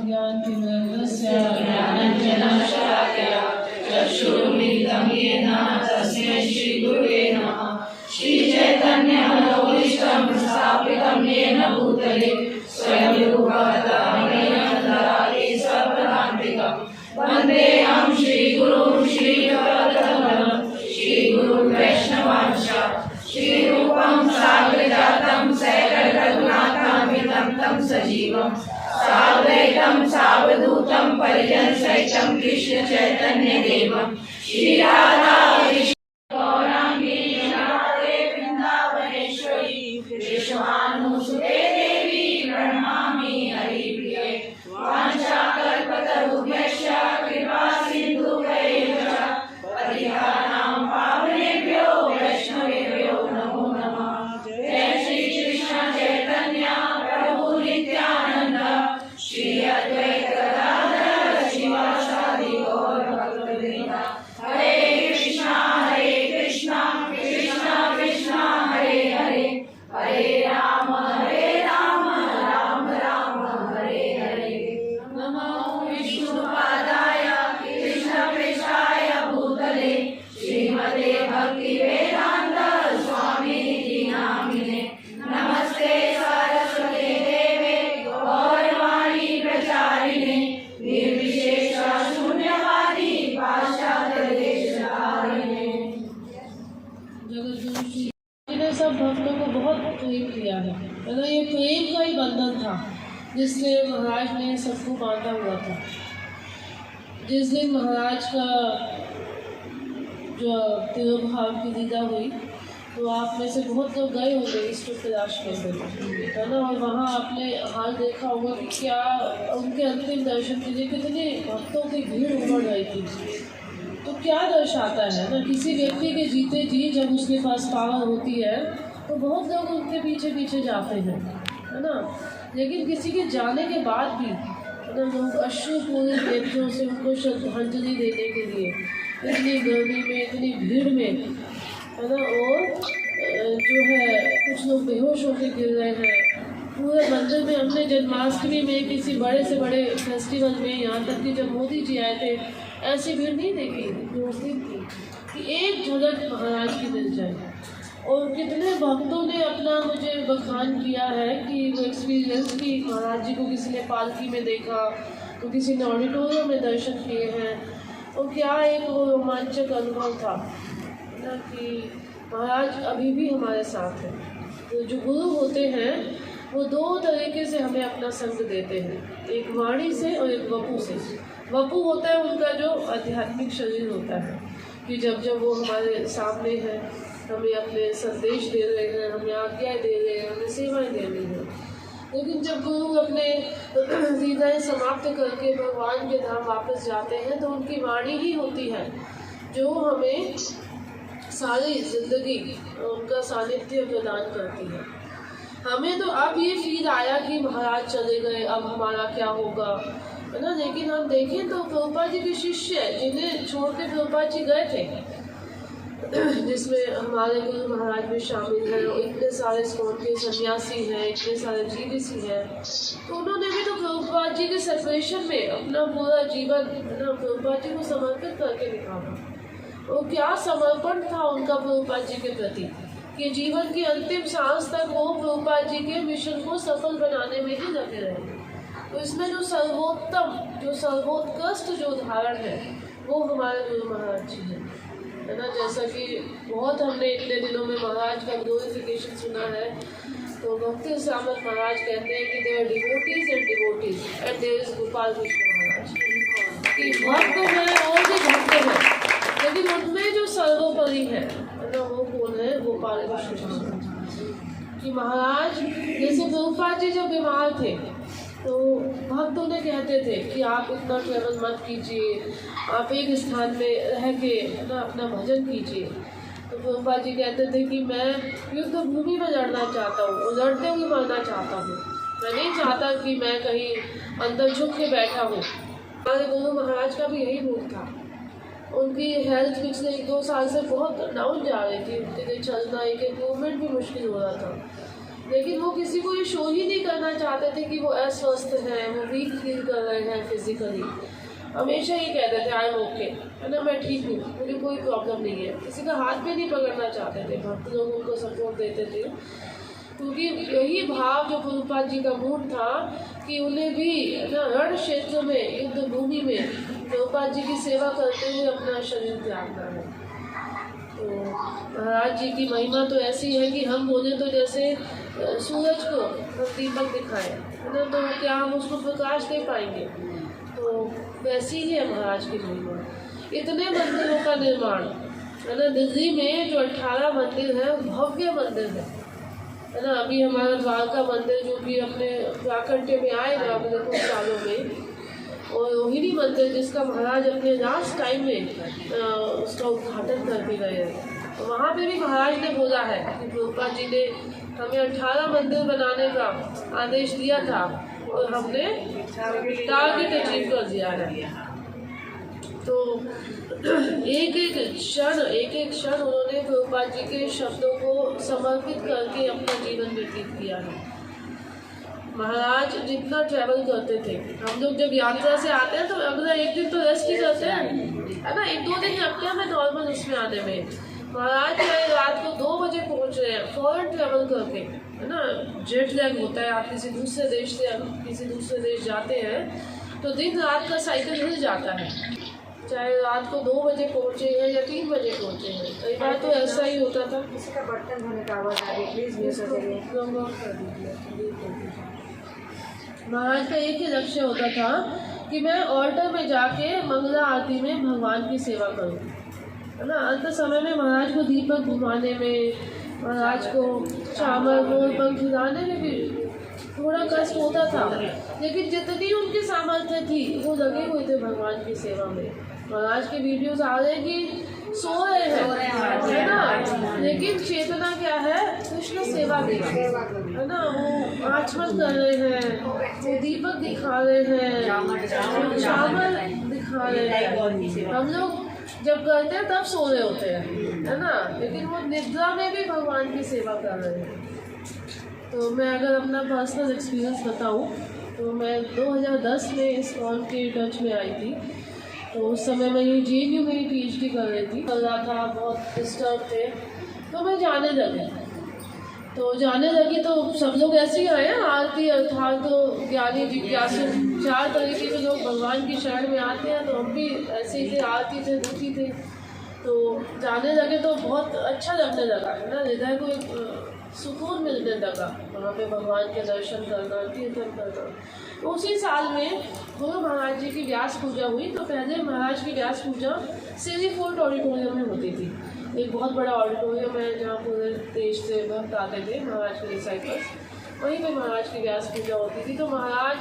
ज्ञानतिमिरन्दस्य ज्ञानाञ्जनशलाकया चक्षुरुन्मीलितं येन तस्मै श्रीगुरुवे नमः। श्रीचैतन्यमनोभीष्टं स्थापितं येन भूतले स्वयं रूपः तदानीं स्वपदान्तिकं वन्देऽहं श्रीगुरुं श्रीयुतपदकमलं श्रीगुरुं वैष्णवांश्च श्रीरूपं साग्रजातं सकलरघुनाथान्वितं तं सजीवं साद्वैतं सावधूतं परिजनसहितं कृष्ण चैतन्य देवं श्रीराधा गौरांगी राधे वृंदावनेश्वरी विश्वानुसुते देवी प्रणमामि हरिप्रिये वाञ्छाकल्पतरुभ्यश्च कृपा सिन्धुभ्यैव च पतितानां पावनेभ्यो वैष्णवेभ्यो नमो नमः। जय श्री कृष्ण चैतन्य प्रभु नित्यानंद श्री अद्वैत गदाधर शिवासादि गौर भक्तवृंद। हरे कृष्णा कृष्णा कृष्णा हरे हरे हरे राम राम राम हरे हरे। नमो विष्णुपादाय कृष्णपृष्ठाय भूतले श्रीमते भक्तिवेदांत स्वामिनिधि नामिने नमस्ते सरस्वती देवे गौरवाणी प्रचारिणे निर्विशेष शून्यवादी पाश्चात्यदेशधारिणे। जगद्गुरु श्री ने सब भक्तों को बहुत प्रेम किया है। मतलब ये प्रेम का ही बंधन था जिससे महाराज ने सबको बांधा हुआ था। जिस दिन महाराज का जो तिरुभाव की दीदा हुई तो आप में से बहुत लोग गए होंगे ईश्वर तलाश करते है ना, और वहाँ आपने हाल देखा होगा कि क्या उनके अंतिम दर्शन के लिए कितने भक्तों की भीड़ उमड़ रही थी। तो क्या दर्शाता है ना, किसी व्यक्ति के जीते जी जब उसके पास पावर होती है तो बहुत लोग उनके पीछे पीछे जाते हैं, है ना। लेकिन किसी के जाने के बाद भी मतलब लोग अश्रुपूर्ण नेत्रों से उनको श्रद्धांजलि देने के लिए इतनी गर्मी में इतनी भीड़ में, है ना, और जो है कुछ लोग बेहोश होकर गिर रहे हैं पूरे मंदिर में। हमने जन्माष्टमी में किसी बड़े से बड़े फेस्टिवल में, यहाँ तक कि जब मोदी जी आए थे, ऐसी भीड़ नहीं देखी जो उस दिन थी कि एक झलक महाराज की मिल जाए। और कितने भक्तों ने अपना मुझे बखान किया है कि वो एक्सपीरियंस कि महाराज जी को किसी ने पालकी में देखा तो किसी ने ऑडिटोरियम में दर्शन किए हैं। और क्या एक वो रोमांचक अनुभव था ना कि महाराज अभी भी हमारे साथ हैं। तो जो गुरु होते हैं वो दो तरीके से हमें अपना संग देते हैं, एक वाणी से और एक वपु से। वपु होता है उनका जो आध्यात्मिक शरीर होता है कि जब जब वो हमारे सामने है हमें अपने संदेश दे रहे हैं, हमें आज्ञाएँ दे रहे हैं, हमें सेवाएं दे रही हैं। लेकिन जब गुरु अपने लीलाएँ समाप्त करके भगवान के धाम वापस जाते हैं तो उनकी वाणी ही होती है जो हमें सारी जिंदगी उनका सानिध्य प्रदान करती है। हमें तो अब ये फील आया कि महाराज चले गए, अब हमारा क्या होगा, है ना। लेकिन हम देखें तो प्रभुपाद जी के शिष्य जिन्हें छोड़ के प्रभुपाद जी गए थे, जिसमें हमारे गुरु महाराज भी शामिल हैं, और इतने सारे स्कॉन के सन्यासी हैं, इतने सारे जीवीसी हैं, तो उन्होंने भी तो प्रभुपाद जी के सेपरेशन में अपना पूरा जीवन, है ना, प्रभुपाद जी को समर्पित करके निकाला। और क्या समर्पण था उनका प्रभुपाद जी के प्रति कि जीवन की अंतिम सांस तक वो प्रभुपाद जी के मिशन को सफल बनाने में ही लगे रहे। तो इसमें जो सर्वोत्तम, जो सर्वोत्कृष्ट जो उदाहरण है वो हमारे गुरु महाराज जी हैं, है ना। जैसा कि बहुत हमने इतने दिनों में महाराज का ग्लोरिफिकेशन सुना है, तो भक्ति सामत महाराज कहते हैं कि there devotees and there is Gopal Krishna Maharaj, कि भक्त है और भी भक्त है, लेकिन उनमें जो सर्वोपरि है ना वो कौन है, गोपाल कृष्ण महाराज। कि महाराज जैसे प्रभुपाद जी जब बीमार थे तो भक्त उन्हें कहते थे कि आप इतना ट्रेवल मत कीजिए, आप एक स्थान में रह के ना अपना भजन कीजिए। तो प्रभुपाद जी कहते थे कि मैं युद्ध भूमि में लड़ना चाहता हूँ और लड़ते हुए मरना चाहता हूँ, मैं नहीं चाहता कि मैं कहीं अंदर झुक के बैठा हूँ। हमारे गुरु महाराज का भी यही रूप था। उनकी हेल्थ पिछले 1-2 साल से बहुत डाउन जा रही थी, उनके लिए चलना, एक मूवमेंट भी मुश्किल हो रहा था। लेकिन वो किसी को ये शो ही नहीं करना चाहते थे कि वो अस्वस्थ हैं, वो वीक फील कर रहे हैं फिजिकली। हमेशा ये कहते थे आई एम ओके, है ना, मैं ठीक हूँ, मुझे कोई प्रॉब्लम नहीं है। किसी का हाथ भी नहीं पकड़ना चाहते थे, भक्त लोग उनको सपोर्ट देते थे, क्योंकि यही भाव जो प्रभुपाद जी का मूड था कि उन्हें भी ना रण क्षेत्र में, युद्ध भूमि में प्रभुपाद जी की सेवा करते हुए अपना शरीर त्यागना है। तो महाराज जी की महिमा तो ऐसी है कि हम बोले तो जैसे सूरज को हम दीपक दिखाएं, है ना, तो क्या हम उसको प्रकाश दे पाएंगे? तो वैसी ही है महाराज की महिमा। इतने मंदिरों का निर्माण, है ना, दिल्ली में जो 18 मंदिर है, भव्य मंदिर है ना। अभी हमारा द्वारका मंदिर जो कि अपने प्राकट्य में आएगा अगले कुछ सालों में, और रोहिणी मंदिर जिसका महाराज अपने लास्ट टाइम में उसका उद्घाटन करके गए हैं, तो वहाँ पे भी महाराज ने बोला है कि प्रभुपाद जी ने हमें 18 मंदिर बनाने का आदेश दिया था और हमने टारगेट अचीव कर दिया है। तो एक एक क्षण उन्होंने प्रभुपाद जी के शब्दों को समर्पित करके अपना जीवन व्यतीत किया है। महाराज जितना ट्रैवल करते थे, हम लोग जब यात्रा से आते हैं तो अगला एक दिन तो रेस्ट ही करते हैं, है ना, 1-2 दिन लगते हैं हमें नॉर्मल उसमें आने में। महाराज रात को 2 बजे पहुंच रहे हैं फॉरेन ट्रैवल करके, है ना, जेट लैग होता है, आप किसी दूसरे देश से किसी दूसरे देश जाते हैं तो दिन रात का साइकिल हिल जाता है, चाहे रात को 2 बजे पहुँचे हैं या 3 बजे पहुँचे हैं। कई बार तो ऐसा ही होता था। किसी का बर्तन धोने का आवाज़ आ गया, प्लीज़ म्यूट कर दीजिए। महाराज का एक ही लक्ष्य होता था कि मैं ऑल्टर में जाके मंगला आरती में भगवान की सेवा करूं, है ना। अंत समय में महाराज को दीपक घुमाने में, महाराज को चावल मोर पंख खिलाने में भी थोड़ा कष्ट होता था, लेकिन जितनी उनकी सामर्थ्य थी वो लगे हुए थे भगवान की सेवा में। महाराज के वीडियोस आ रहे हैं कि सो रहे हैं, है ना, लेकिन चेतना क्या है, कृष्ण सेवा की, है ना। वो आचमन कर रहे हैं, वो दीपक दिखा रहे हैं, चावल दिखा रहे हैं। हम लोग जब करते हैं तब सो रहे होते हैं, है ना, लेकिन वो निद्रा में भी भगवान की सेवा कर रहे हैं। तो मैं अगर अपना पर्सनल एक्सपीरियंस बताऊं तो मैं 2010 में इस कॉन के टच में आई थी। तो उस समय मैं ये JNU में ही PhD कर रही थी, कर रहा था, बहुत डिस्टर्ब थे, तो मैं जाने लगी तो सब लोग ऐसे ही आए हैं। आरती अर्थात तो ज्ञानी जिज्ञासु 4 तरीके के लोग भगवान की शरण में आते हैं, तो हम भी ऐसे ही थे, आरती थे, दुखी थे। तो जाने लगे तो बहुत अच्छा लगने लगा, है ना, हृदय को एक सुकून मिलने लगा वहाँ पे भगवान के दर्शन करना, कीर्तन करना। उसी साल में गुरु महाराज जी की व्यास पूजा हुई। तो पहले महाराज की व्यास पूजा सीरी फोर्ट ऑडिटोरियम में होती थी, एक बहुत बड़ा ऑडिटोरियम है जहाँ पूरे देश से भक्त आते थे महाराज के डिसाइपल्स, वहीं पे महाराज की व्यास पूजा होती थी। तो महाराज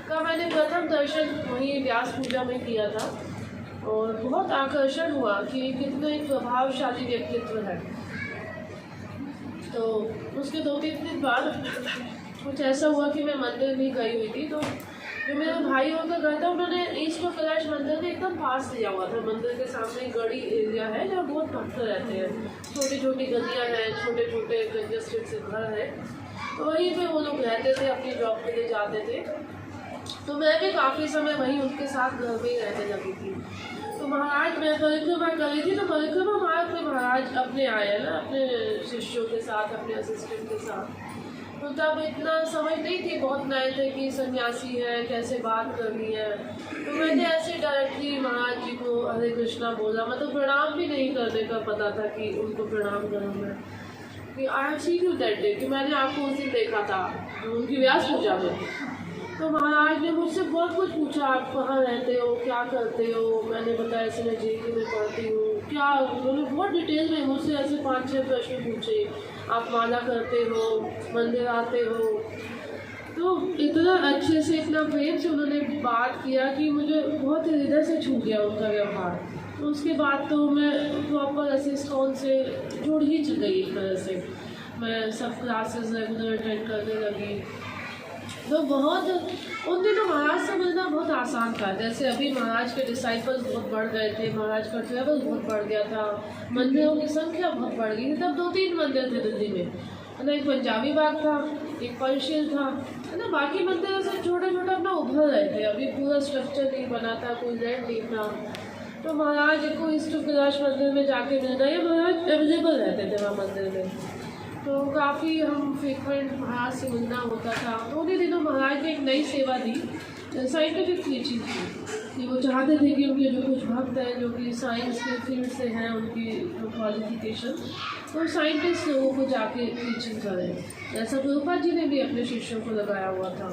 का मैंने प्रथम दर्शन वहीं व्यास पूजा में किया था और बहुत आकर्षण हुआ कि कितना एक प्रभावशाली व्यक्तित्व है। तो उसके 2-3 दिन बाद कुछ ऐसा हुआ कि मैं मंदिर नहीं गई हुई थी। तो जो मेरे भाई का घर था, उन्होंने ईस्ट को कैलाश मंदिर के एकदम पास लिया हुआ था। मंदिर के सामने एक गड़ी एरिया है जहाँ बहुत भक्त रहते हैं, छोटी छोटी गलियाँ हैं, छोटे छोटे कंजस्टेड से घर हैं, तो वहीं पे वो लोग रहते थे, अपनी जॉब के लिए जाते थे। तो मैं भी काफ़ी समय वहीं उनके साथ घर में ही रहने लगी थी। तो महाराज मैं परिक्रमा कर रही थी, तो परिक्रमा मार्ग में महाराज अपने आए ना, अपने शिष्यों के साथ, अपने असिस्टेंट के साथ। तो तब इतना समझ नहीं थी, बहुत नए थे कि सन्यासी है, कैसे बात करनी है। तो मैंने ऐसे डायरेक्टली महाराज जी को हरे कृष्णा बोला, मतलब प्रणाम भी नहीं करने का पता था कि उनको प्रणाम करूँ मैं, कि I have seen you that day, कि मैंने आपको उस दिन देखा था उनकी व्यास पूजा में। तो महाराज ने मुझसे बहुत कुछ पूछा, आप कहाँ रहते हो, क्या करते हो। मैंने बताया ऐसे मैं JNU में पढ़ती हूँ, क्या, उन्होंने बहुत डिटेल में मुझसे ऐसे 5-6 प्रश्न पूछे। आप माला करते हो, मंदिर आते हो। तो इतना अच्छे से, इतना प्रेम से उन्होंने बात किया कि मुझे बहुत हृदय से छू गया उनका व्यवहार। तो उसके बाद तो मैं प्रॉपर ऐसे ISKCON से जुड़ ही गई एक तरह से। मैं सब क्लासेस रेगुलर अटेंड करने लगी। तो बहुत उन दिनों महाराज से मिलना बहुत आसान था। जैसे अभी महाराज के डिसाइपल्स बहुत बढ़ गए थे, महाराज का ट्रैवल बहुत बढ़ गया था, मंदिरों की संख्या बहुत बढ़ गई थी। तब 2-3 मंदिर थे दिल्ली में, है ना। एक पंजाबी बाग था, एक पर्शियन था, है ना। बाकी मंदिर से छोटा छोटा अपना उभर रहे थे, अभी पूरा स्ट्रक्चर नहीं बना था, कोई लैंड नहीं था। तो महाराज को ईष्ट कैलाश मंदिर में जाके मिलना, या महाराज अवेलेबल रहते थे वहाँ मंदिर में, तो काफ़ी हम फ्रिक्वेंट महाराज से मिलना होता था। तो उन्हीं दिनों महाराज ने एक नई सेवा दी, साइंटिफिक टीचिंग की, कि वो चाहते थे कि उनके जो कुछ भक्त हैं जो कि साइंस के फील्ड से हैं, उनकी जो क्वालिफिकेशन, तो साइंटिस्ट लोगों को जाके टीचिंग करें। ऐसा प्रभुपाद जी ने भी अपने शिष्यों को लगाया हुआ था।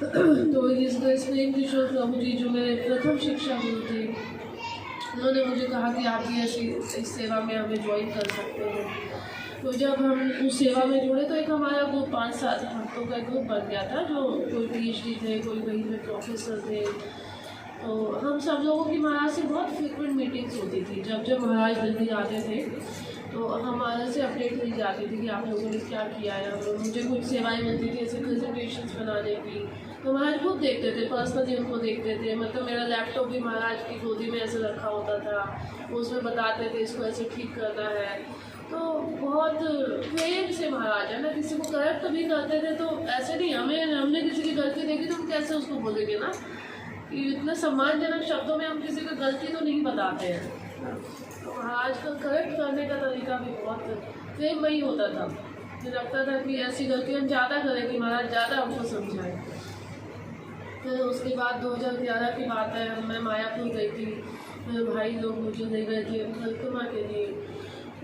तो इसमें किशोर प्रभु जी जो मेरे प्रथम शिक्षा गुरु थे, उन्होंने मुझे कहा कि आप भी ऐसी इस सेवा में हमें ज्वाइन कर सकते हैं। तो जब हम उस सेवा में जुड़े तो एक हमारा ग्रुप 5-7 भक्तों का ग्रुप बन गया था, जो कोई PhD थे, कोई वहीं में प्रोफेसर थे। तो हम सब लोगों की महाराज से बहुत फ्रिक्वेंट मीटिंग्स होती थी। जब जब महाराज दिल्ली आते थे तो हमारे से अपडेट मिल जाती थी कि आप लोगों ने क्या किया है। मुझे कुछ सेवाएं मिलती थी, ऐसे प्रेजेंटेशंस बनाने की, तो महाराज खुद देखते थे, पर्सनली उनको देखते थे। मतलब मेरा लैपटॉप भी महाराज की गोदी में ऐसे रखा होता था, उसमें बताते थे इसको ऐसे ठीक करना है। तो बहुत प्रेम से महाराज, है ना, किसी को करेक्ट भी करते थे, तो ऐसे नहीं हमने किसी की गलती देखी तो हम कैसे उसको बोलेंगे ना, कि इतना सम्मानजनक शब्दों में हम किसी की गलती तो नहीं बताते हैं। तो महाराज का करेक्ट करने का तरीका भी बहुत प्रेममयी होता था। मुझे लगता था कि ऐसी गलती हम ज़्यादा करें कि महाराज ज़्यादा हमको समझाएं। फिर उसके बाद 2011 की बात है, मैं मायापुर गई थी, मेरे भाई लोग मुझे ले गए थे परिक्रमा के लिए।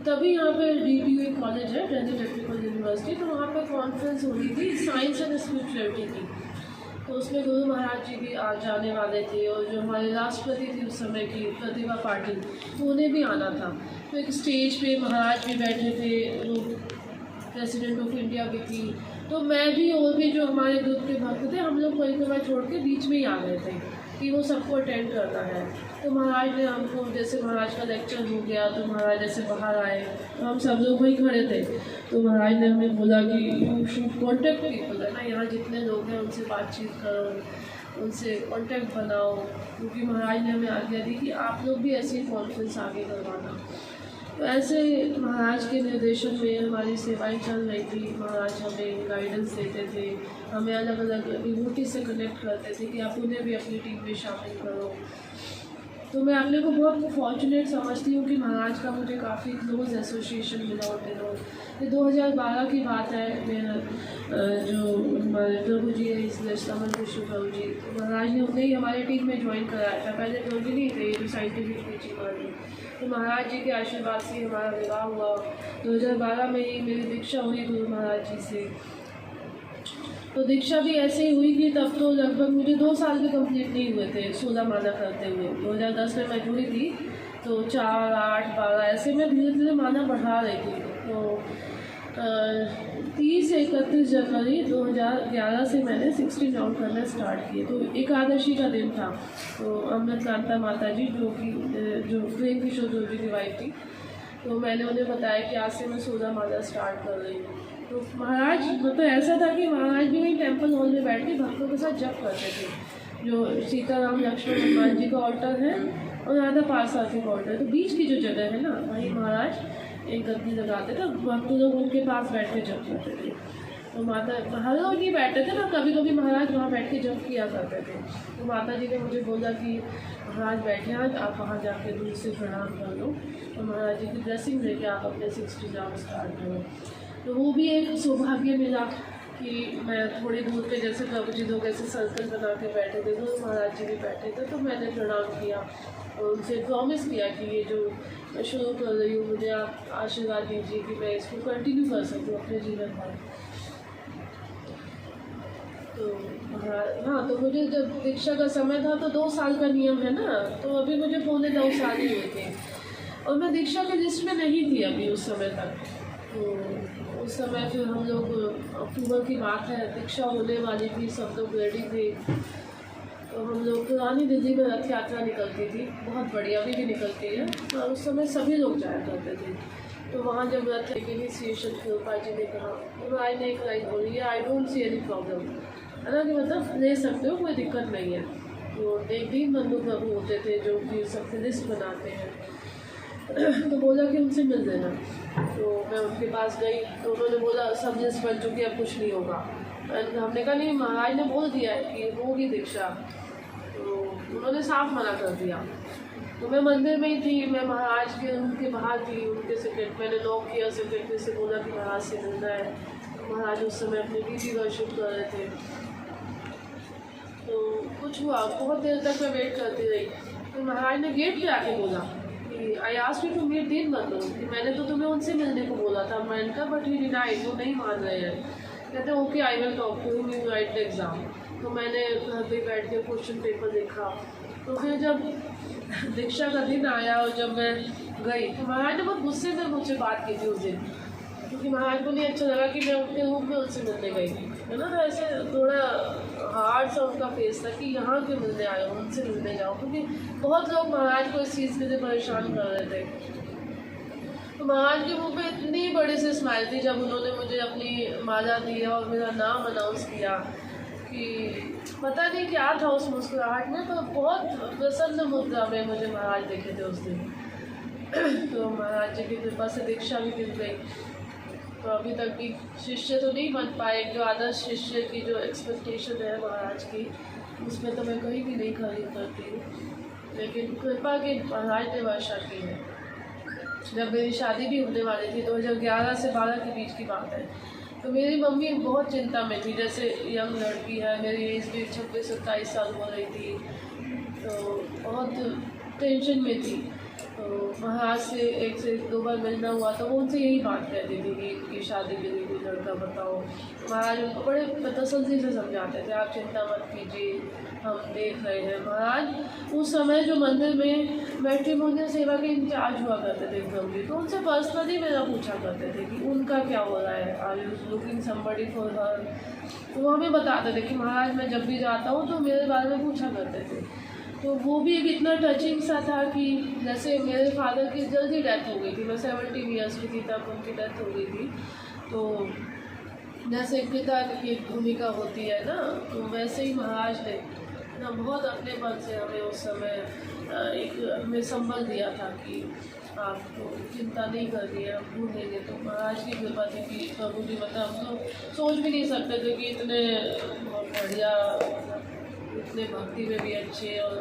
तभी यहाँ पे DTU कॉलेज है, दिल्ली टेक्निकल यूनिवर्सिटी, तो वहाँ पे कॉन्फ्रेंस हो रही थी साइंस एंड स्पिरिचुअलिटी की। तो उसमें गुरु महाराज जी भी आ जाने वाले थे, और जो हमारे राष्ट्रपति थी उस समय की प्रतिभा पाटिल, तो उन्हें भी आना था। तो एक स्टेज पे महाराज भी बैठे थे, वो प्रेसिडेंट ऑफ इंडिया भी थी, तो मैं भी और भी जो हमारे ग्रुप के भक्त थे, हम लोग परिक्रमा छोड़ के बीच में ही आ गए थे कि वो सबको अटेंड करना है। तो महाराज ने हमको, जैसे महाराज का लेक्चर हो गया तो महाराज जैसे बाहर आए, तो हम सब लोग वहीं खड़े थे। तो महाराज ने हमें बोला कि यू शुड कॉन्टेक्ट पीपल, है ना, यहाँ जितने लोग हैं उनसे बातचीत करो, उनसे कॉन्टेक्ट बनाओ, क्योंकि महाराज ने हमें आज्ञा दी कि आप लोग भी ऐसी कॉन्फ्रेंस आगे करवाना। तो ऐसे महाराज के निर्देशन में हमारी सेवाएं चल रही थी। महाराज हमें गाइडेंस देते थे, हमें अलग अलग डिवोटी से कनेक्ट करते थे कि आप उन्हें भी अपनी टीम में शामिल करो। तो मैं अपने को बहुत फॉर्चुनेट समझती हूँ कि महाराज का मुझे काफ़ी क्लोज एसोसिएशन मिला उन दिनों। ये 2012 की बात है। मेरा जो हमारे प्रभु जी है, इसलिए समन विष्णु प्रभु जी, तो महाराज ने उन्हें ही हमारी टीम में ज्वाइन कराया था। पहले प्रभु जी नहीं थे, जो साइंटिफिक टीचिंग वाले, तो महाराज जी के आशीर्वाद से हमारा विवाह हुआ। 2012 में ही मेरी दीक्षा हुई गुरु महाराज जी से। तो दीक्षा भी ऐसे ही हुई कि तब तो लगभग मुझे 2 साल भी कंप्लीट नहीं हुए थे 16 माला करते हुए। 2010 में मैं जुड़ी थी, तो 4, 8, 12 ऐसे मैं धीरे धीरे माला बढ़ा रही थी। तो 30 से 31 जनवरी 2011 से मैंने 16 राउंड करना स्टार्ट किए। तो एकादशी का दिन था, तो अमृतकांता माता जी जो प्रेम किशोर जी की वाइफ थी, तो मैंने उन्हें बताया कि आज से मैं 16 माला स्टार्ट कर रही हूँ। तो महाराज, मतलब ऐसा था कि महाराज भी वहीं टेम्पल हॉल में बैठ के भक्तों के साथ जप करते थे। जो सीताराम लक्ष्मण हनुमान जी का ऑल्टर है और राधा पार्षद का ऑल्टर है, तो बीच की जो जगह है ना, वहीं महाराज एक गद्दी लगाते थे, भक्त लोग उनके पास बैठ के जप करते थे। तो माता हर लोग नहीं बैठते थे ना, कभी कभी महाराज वहाँ बैठ के जप किया करते थे। तो माता जी ने मुझे बोला कि महाराज बैठे हैं, आप वहाँ जाके दूर से प्रणाम कर लो और महाराज जी की ब्लेसिंग लेके आप अपने 60 राउंड स्टार्ट करो। तो वो भी एक सौभाग्य मिला कि मैं थोड़ी दूर पे, जैसे प्रभु जी लोग ऐसे सर्कल बना के बैठे थे, तो महाराज जी भी बैठे थे, तो मैंने प्रणाम किया और उनसे प्रॉमिस किया कि ये जो मैं शुरू कर रही हूँ, मुझे आप आशीर्वाद दीजिए कि मैं इसको कंटिन्यू कर सकूँ अपने जीवन भर। तो हाँ, तो मुझे जब दीक्षा का समय था तो 2 साल का नियम है ना, तो अभी मुझे पौने 2 साल ही हुए थे और मैं दीक्षा के लिस्ट में नहीं थी अभी उस समय तक। तो उस समय फिर हम लोग, अक्टूबर की बात है, दीक्षा होने वाली थी, सब लोग रेडी थे। तो हम लोग पुरानी दिल्ली में रथ यात्रा निकलती थी, बहुत बढ़िया, अभी भी निकलती है, और उस समय सभी लोग जाया करते थे। तो वहाँ जब रथ लेके ही श्री प्रभुपाद जी ने कहा, तो भाई ने एक लाइन बोली, I don't see any problem, है ना, कि मतलब ले सकते हो, कोई दिक्कत नहीं है। तो 3 बंधु प्रभु होते थे जो कि सबसे लिस्ट बनाते हैं। तो बोला कि उनसे मिल लेना। तो मैं उनके पास गई तो उन्होंने बोला सब लिस्ट बन चुकी है, अब कुछ नहीं होगा। हमने कहा नहीं, महाराज ने बोल दिया है कि होगी दीक्षा। तो उन्होंने साफ मना कर दिया। तो मैं मंदिर में ही थी, मैं महाराज के रूम के बाहर थी, उनके सेक्रेटरी मैंने नॉक किया, सेक्रेटरी से बोला कि महाराज से मिलना है। महाराज उस समय अपने दीदी वर्शिप कर रहे थे। तो कुछ हुआ, बहुत देर तक मैं वेट करती रही। तो महाराज ने गेट पे आके बोला कि I asked you to meet Deenbandhu, कि मैंने तो तुम्हें उनसे मिलने को बोला था। मैंने कहा बट ही डिनाइड, वो नहीं मान रहे हैं। कहते okay I will talk to him, you write the exam. तो मैंने घर पे बैठ के क्वेश्चन पेपर देखा। तो फिर जब दीक्षा का दिन आया और जब मैं गई तो महाराज ने बहुत गुस्से में मुझसे बात की थी उस दिन, क्योंकि महाराज को नहीं अच्छा लगा कि मैं उनके रूम में उनसे मिलने गई, है ना। तो ऐसे थोड़ा हार्ड सा उनका फेस था कि यहाँ क्यों मिलने आए हो, उनसे मिलने जाओ, क्योंकि बहुत लोग महाराज को इस चीज़ के लिए परेशान कर रहे थे। तो महाराज के मुँह पे इतनी बड़ी सी स्माइल थी जब उन्होंने मुझे अपनी माला दी और मेरा नाम अनाउंस किया, कि पता नहीं क्या था उस मुस्कुराहट में, तो बहुत प्रसन्न मुद्रा में मुझे महाराज देखे थे उस दिन। तो महाराज जी की कृपा से दीक्षा भी मिल गई। तो अभी तक भी शिष्य तो नहीं बन पाए, जो आदर्श शिष्य की जो एक्सपेक्टेशन है महाराज की, उसमें तो मैं कहीं भी नहीं खड़ी करती हूँ, लेकिन कृपा की महाराज ने वर्षा की है। जब मेरी शादी भी होने वाली थी 2011 से 12 के बीच की बात है, तो मेरी मम्मी बहुत चिंता में थी। जैसे यंग लड़की है, मेरी एज भी 26-27 साल हो रही थी, तो बहुत टेंशन में थी। तो महाराज से एक से दो बार मिलना हुआ तो वो उनसे यही बात कहती थी कि इनकी शादी के लिए कोई लड़का बताओ। महाराज उनको बड़े तसल्ली से समझाते थे, आप चिंता मत कीजिए, हम देख रहे हैं। महाराज उस समय जो मंदिर में मैट्रिमोनियल सेवा के इंचार्ज हुआ करते थे एकदम जी, तो उनसे पर्सनली मेरा पूछा करते थे कि उनका क्या हो रहा है, are you looking somebody for her. तो वो हमें बताते थे कि महाराज मैं जब भी जाता हूँ तो मेरे बारे में पूछा करते थे। तो वो भी एक इतना टचिंग सा था कि जैसे मेरे फादर की जल्दी डेथ हो गई थी, मैं 17 ईयर्स की थी तब उनकी डेथ हो गई थी। तो जैसे पिता की एक भूमिका होती है ना, तो वैसे ही महाराज ने ना बहुत अपने मन से हमें उस समय एक हमें संबल दिया था कि आपको चिंता नहीं करनी है, हम भूल लेंगे। तो महाराज की कृपा थी कि प्रभु जी मतलब हम तो सोच भी नहीं सकते थे कि इतने बहुत बढ़िया, इतने भक्ति में भी अच्छे और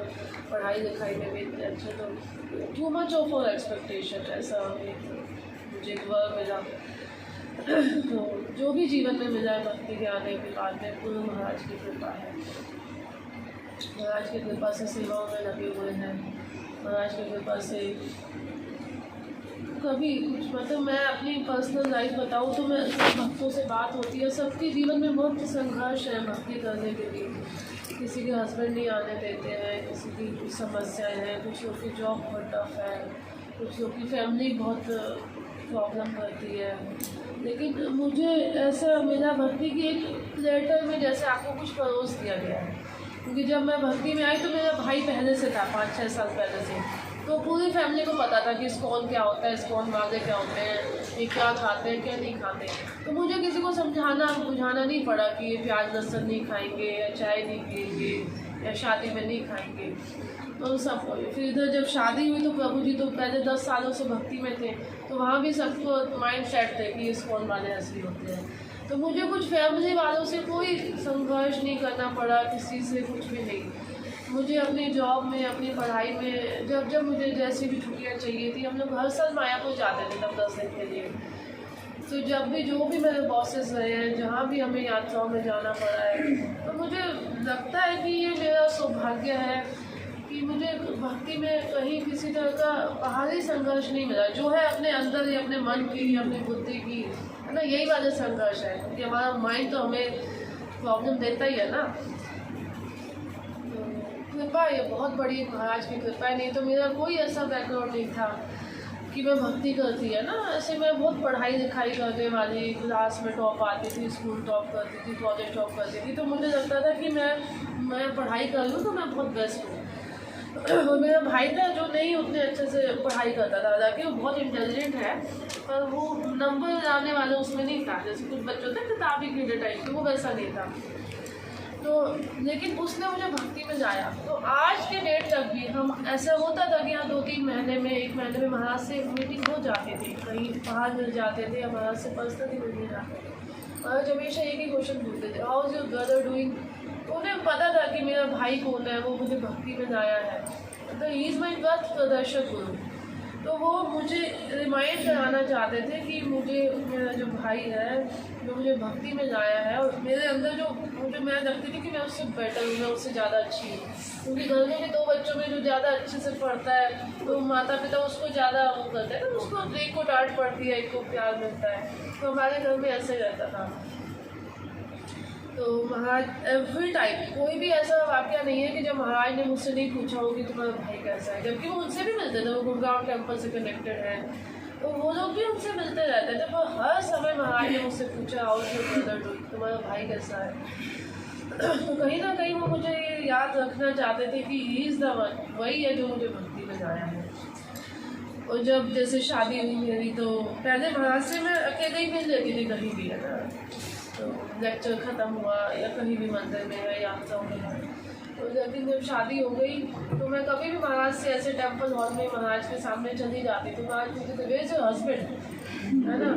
पढ़ाई लिखाई में भी इतने अच्छे, तो टू मच ऑफ और एक्सपेक्टेशन, ऐसा मुझे एक वर्ड मिला। तो जो भी जीवन में मिला है भक्ति के आने के बाद में पूर्ण महाराज की कृपा है। महाराज की कृपा से सेवाओं में लगे हुए हैं, महाराज की कृपा से कभी कुछ मतलब मैं अपनी पर्सनल लाइफ बताऊँ तो मैं भक्तों से बात होती है, सबके जीवन में बहुत संघर्ष है भक्ति करने के लिए। किसी के हस्बैंड नहीं आने देते हैं, किसी की कुछ समस्याएं हैं, कुछ लोग की जॉब बहुत टफ है, कुछ लोग की फैमिली बहुत प्रॉब्लम करती है। लेकिन मुझे ऐसा मिला भक्ति की एक प्लेटर में जैसे आपको कुछ परोस दिया गया है, क्योंकि जब मैं भक्ति में आई तो मेरा भाई पहले से था 5-6 साल पहले से, तो पूरी फैमिली को पता था कि इस्कॉन क्या होता है, इस्कॉन वाले क्या होते हैं, ये क्या खाते हैं क्या नहीं खाते। तो मुझे किसी को समझाना बुझाना नहीं पड़ा कि ये प्याज लहसुन नहीं खाएंगे या चाय नहीं पिएंगे या शादी में नहीं खाएंगे। तो सब फिर इधर जब शादी हुई तो प्रभु जी तो पहले 10 सालों से भक्ति में थे, तो वहाँ भी सबको माइंड सेट थे कि इस्कॉन वाले असली होते हैं। तो मुझे कुछ फैमिली वालों से कोई संघर्ष नहीं करना पड़ा, किसी से कुछ भी नहीं। मुझे अपनी जॉब में, अपनी पढ़ाई में जब जब मुझे जैसी भी छुट्टियाँ चाहिए थी, हम लोग हर साल मायापुर जाते थे तब 10 दिन के लिए। तो जब भी जो भी मेरे बॉसेस रहे हैं, जहाँ भी हमें यात्राओं में जाना पड़ा है, तो मुझे लगता है कि ये मेरा सौभाग्य है कि मुझे भक्ति में कहीं किसी तरह का बाहरी संघर्ष नहीं मिला। जो है अपने अंदर ही, अपने मन की, अपनी बुद्धि की, है ना, यही वाला संघर्ष है, क्योंकि हमारा माइंड तो हमें प्रॉब्लम देता ही है ना। कृपा ये बहुत बड़ी महाराज की कृपा है, नहीं तो मेरा कोई ऐसा बैकग्राउंड नहीं था कि मैं भक्ति करती है ना। ऐसे मैं बहुत पढ़ाई लिखाई करने वाली, क्लास में टॉप आती थी, स्कूल टॉप करती थी, कॉलेज टॉप करती थी, तो मुझे लगता था कि मैं पढ़ाई कर लूँ तो मैं बहुत बेस्ट हूँ। और मेरा भाई था जो नहीं उतने अच्छे से पढ़ाई करता था, हालांकि वो बहुत इंटेलिजेंट है, पर वो नंबर लाने वाला उसमें नहीं था। जैसे कुछ बच्चों थे किताबी कीड़े टाइप के, वो वैसा नहीं था। तो लेकिन उसने मुझे भक्ति में जाया। तो आज के डेट तक भी हम ऐसा होता था कि यहाँ 2-3 महीने में 1 महीने में महाराज से मीटिंग हो जाती थी, कहीं बाहर मिल जाते थे या महाराज से पर्सनली मिलने जाते थे। महाराज हमेशा एक ही क्वेश्चन पूछते थे, how is your brother doing. तो उन्हें पता था कि मेरा भाई कौन है, वो मुझे भक्ति में लाया है, तो ही इज़ माई पथ प्रदर्शक गुरु। तो वो मुझे रिमाइंड कराना चाहते थे कि मुझे मेरा जो भाई है जो मुझे भक्ति में लाया है, और मेरे अंदर जो मैं लगती थी कि मैं उससे बेटर हूँ, मैं उससे ज़्यादा अच्छी हूँ। क्योंकि घर में भी 2 बच्चों में जो ज़्यादा अच्छे से पढ़ता है तो माता पिता उसको ज़्यादा वो करते हैं ना, उसको एक को डांट पड़ती है, एक को प्यार मिलता है। तो हमारे घर में ऐसे रहता था। तो महाराज एवरी टाइम कोई भी ऐसा वाक़या नहीं है कि जब महाराज ने मुझसे नहीं पूछा हो कि तुम्हारा भाई कैसा है, जबकि वो उनसे भी मिलते थे, वो गुड़गांव टेम्पल से कनेक्टेड है, तो वो लोग भी उनसे मिलते रहते थे। पर हर समय महाराज ने मुझसे पूछा, how is your brother doing, तुम्हारा भाई कैसा है। तो कहीं ना कहीं वो मुझे ये याद रखना चाहते थे कि ही इज़ द वन, वही है जो मुझे भक्ति में लाया है। और जब जैसे शादी हुई मेरी, तो पहले महाराज से मैं अकेले ही मिल लेती थी कहीं भी, है ना, तो लेक्चर ख़त्म हुआ या कहीं भी मंदिर में है या चौक में है। तो लेकिन जब शादी हो गई तो मैं कभी भी महाराज से ऐसे टेम्पल हॉल में महाराज के सामने चली जाती, तो महाराज पूछते थे, वेयर इज़ योर हस्बैंड, है ना।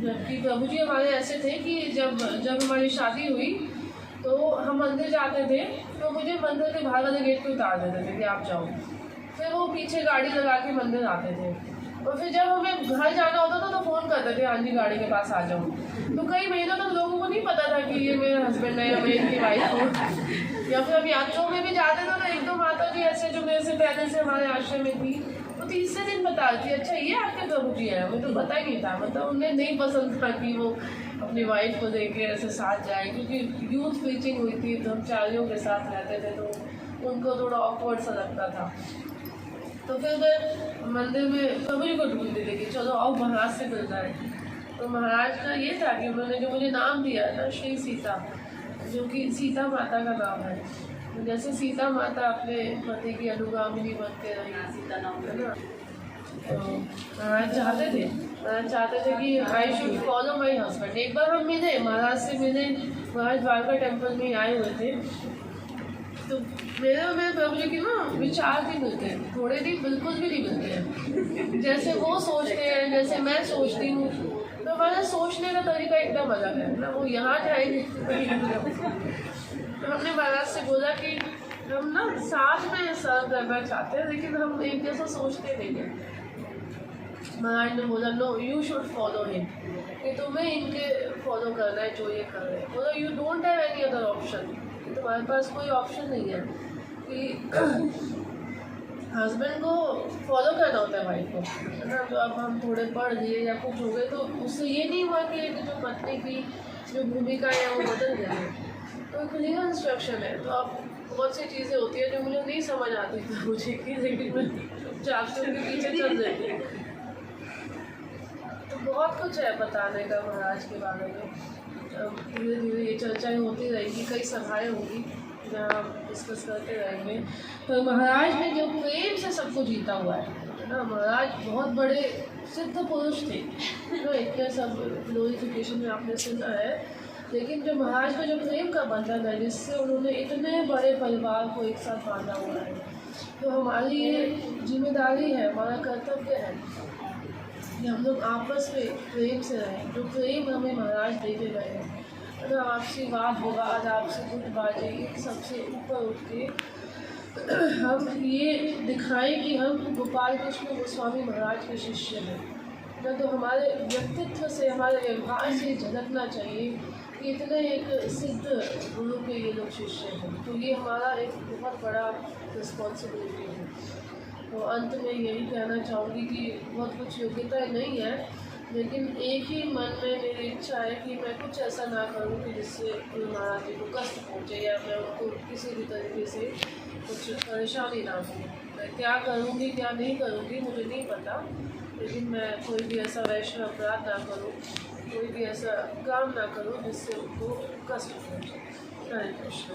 जबकि प्रभु जी हमारे ऐसे थे कि जब हमारी शादी हुई तो हम मंदिर जाते थे, तो मुझे मंदिर के बाहर वाले गेट पे उतार देते थे कि आप जाओ। फिर वो पीछे गाड़ी लगा के मंदिर आते थे, और फिर जब हमें घर जाना होता था तो फ़ोन करते थे, हाँ जी गाड़ी के पास आ जाओ। तो कई महीनों तक लोगों को नहीं पता था कि ये मेरा हस्बैंड है या मैं इनकी वाइफ हूँ। या फिर हम यात्रों में भी जाते थे तो 1-2 माता जी ऐसे जो मेरे से पहले से हमारे आश्रम में थी, तो तीसरे दिन बताती, अच्छा ये आपके प्रभु जी हैं, मुझे तो पता ही नहीं था। मतलब उन्हें नहीं पसंद था कि वो अपनी वाइफ को देख के ऐसे साथ जाए, क्योंकि यूथ प्रीचिंग हुई थी, ब्रह्मचारियों के साथ रहते थे, तो उनको थोड़ा ऑकवर्ड सा लगता था। तो फिर मैं मंदिर में प्रभु जी को ढूंढती थी कि चलो आओ महाराज से मिल जाए। तो महाराज का ये था कि उन्होंने जो मुझे नाम दिया था श्री सीता, जो कि सीता माता का नाम है। तो जैसे सीता माता अपने पति की अनुगामिनी बन के रही, सीता नाम है ना। तो महाराज चाहते थे कि I should follow my husband. एक बार हम मिले, महाराज से मिले, महाराज द्वारका टेम्पल में आए हुए थे। तो मेरे और मेरे प्रभु जी की ना विचार भी मिलते हैं, थोड़े भी बिल्कुल भी नहीं मिलते हैं। जैसे वो सोचते हैं जैसे मैं सोचती हूँ, तो हमारा सोचने का तरीका एकदम अलग है ना। वो यहाँ जाएंगे तो हमने महाराज से बोला कि हम ना साथ में सर्व करना चाहते हैं, लेकिन हम एक जैसा सोचते नहीं हैं। महाराज ने बोला, no you should follow him, कि तुम्हें इनके फॉलो करना है जो ये कर रहे हैं। बोला, you don't have any other option, तुम्हारे पास कोई ऑप्शन नहीं है कि हस्बैंड को फॉलो करना होता है वाइफ को, है ना। तो अब हम थोड़े पढ़ लिए या कुछ हो गए, तो उससे ये नहीं हुआ कि एक जो पत्नी की जो भूमिका है वो बदल गई है। तो क्लियर इंस्ट्रक्शन है। तो अब बहुत सी चीज़ें होती है जो मुझे नहीं समझ आती थी मुझे की, लेकिन मैं चुपचाप से उनके पीछे चल रही थी। तो बहुत कुछ है बताने का महाराज के बारे में। धीरे धीरे ये चर्चाएँ होती रहेंगी, कई सभाएँ होंगी जहाँ डिस्कस करते रहेंगे। तो महाराज ने जो प्रेम से सबको जीता हुआ है ना, महाराज बहुत बड़े सिद्ध पुरुष थे, जो इतने सब ग्लोरिफिकेशन में आपने सुना है। लेकिन जो महाराज का जो प्रेम का बंधन है, जिससे उन्होंने इतने बड़े परिवार को एक साथ बांधा हुआ है, तो हमारी ये जिम्मेदारी है, हमारा कर्तव्य है कि हम लोग आपस में प्रेम से रहें। जो प्रेम हमें महाराज देते गए हैं, तो आपसी वाद विवाद, आपसे गुटबाजी, इन सबसे ऊपर उठ के हम ये दिखाएं कि हम गोपाल कृष्ण गोस्वामी महाराज के शिष्य हैं ना। तो हमारे व्यक्तित्व से, हमारे व्यवहार से झलकना चाहिए कि इतने एक सिद्ध गुरु के ये लोग शिष्य हैं। तो ये हमारा एक बहुत बड़ा रिस्पॉन्सिबिलिटी है। तो अंत में यही कहना चाहूँगी कि बहुत कुछ योग्यता नहीं है, लेकिन एक ही मन में मेरी इच्छा है कि मैं कुछ ऐसा ना करूँ कि जिससे गुरु महाराज जी को कष्ट पहुँचे, या मैं उनको किसी भी तरीके से कुछ परेशानी ना हो। मैं क्या करूँगी क्या नहीं करूँगी मुझे नहीं पता, लेकिन मैं कोई भी ऐसा वैष्णव अपराध ना करूँ, कोई भी ऐसा काम ना करूँ जिससे उनको कष्ट पहुँचे। हरे कृष्ण।